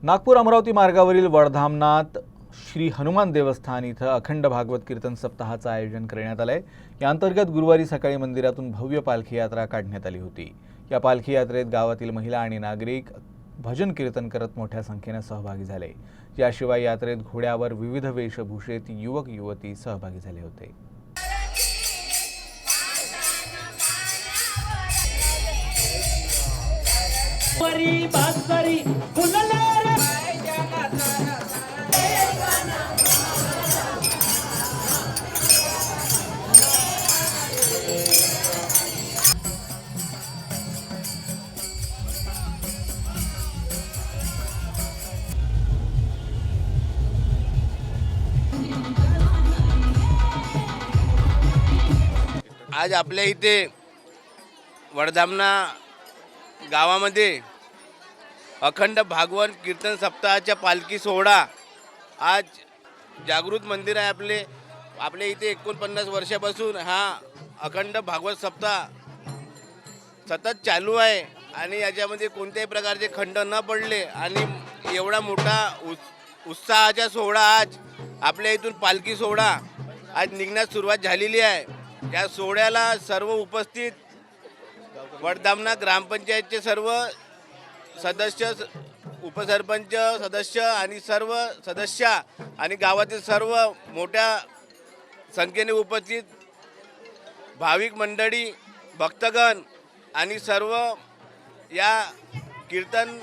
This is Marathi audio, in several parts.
नागपूर अमरावती मार्गावरील वडधामनाथ श्री हनुमान देवस्थान इथं अखंड भागवत कीर्तन सप्ताहाचं आयोजन करण्यात आलंय। या अंतर्गत गुरुवारी सकाळी मंदिरातून भव्य पालखी यात्रा काढण्यात आली होती। या पालखी यात्रेत गावातील महिला आणि नागरिक भजन कीर्तन करत मोठ्या संख्येने सहभागी झाले। याशिवाय यात्रेत घोड्यावर विविध वेशभूषेत युवक युवती सहभागी झाले होते। आज आपल्या इथे वडधामना गावामध्ये अखंड भागवत कीर्तन सप्ताहाच्या पालखी सोहळा आज जागृत मंदिर आहे आपल्या इथे 49 वर्षापासून हा अखंड भागवत सप्ताह सतत चालू आहे आणि याच्यामध्ये कोणत्याही प्रकारचे खंड न पडले आणि एवढा मोठा उत्साहाचा सोहळा आज आपल्या इथून पालखी सोहळा आज निघण्यास सुरुवात झालेली आहे। या सोहळ्याला सर्व उपस्थित वडधामना ग्रामपंचायतचे सर्व सदस्य, उपसरपंच सदस्य आणि सर्व सदस्य आणि गावातील सर्व मोठ्या संख्येने उपस्थित भाविक मंडळी, भक्तगण आणि सर्व या कीर्तन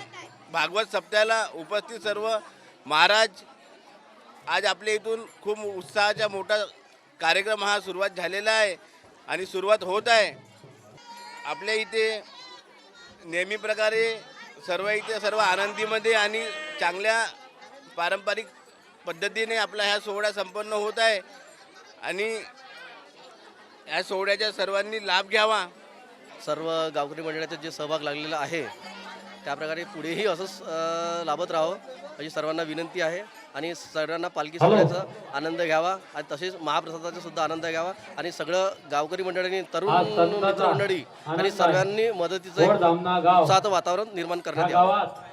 भागवत सप्ताहाला उपस्थित सर्व महाराज आज आपल्या इथून खूप उत्साहाचा मोठा कार्यक्रम हा सुरुवात झालेला आहे आणि सुरुवात होत आहे। आपल्या इथे नेहमी प्रकारे सर्व आनंदीमध्ये आणि चांगल्या पारंपरिक पद्धतीने आपला हा सोहळा संपन्न होत आहे आणि या सोहळ्याचा सर्वांनी लाभ घ्यावा। सर्व गावकरी मंडळाचा जे सहभाग लागलेला आहे त्याप्रकारे पुढेही असंच लाभत राहावं अशी सर्वांना विनंती आहे आणि सर्वांना पालखी सोहळ्याचा आनंद घ्यावा आणि तसेच महाप्रसादाचा सुद्धा आनंद घ्यावा आणि सगळं गावकरी मंडळांनी, तरुण मित्रमंडळी आणि सर्वांनी मदतीचं उत्साहाचं वातावरण निर्माण करण्यात यावं।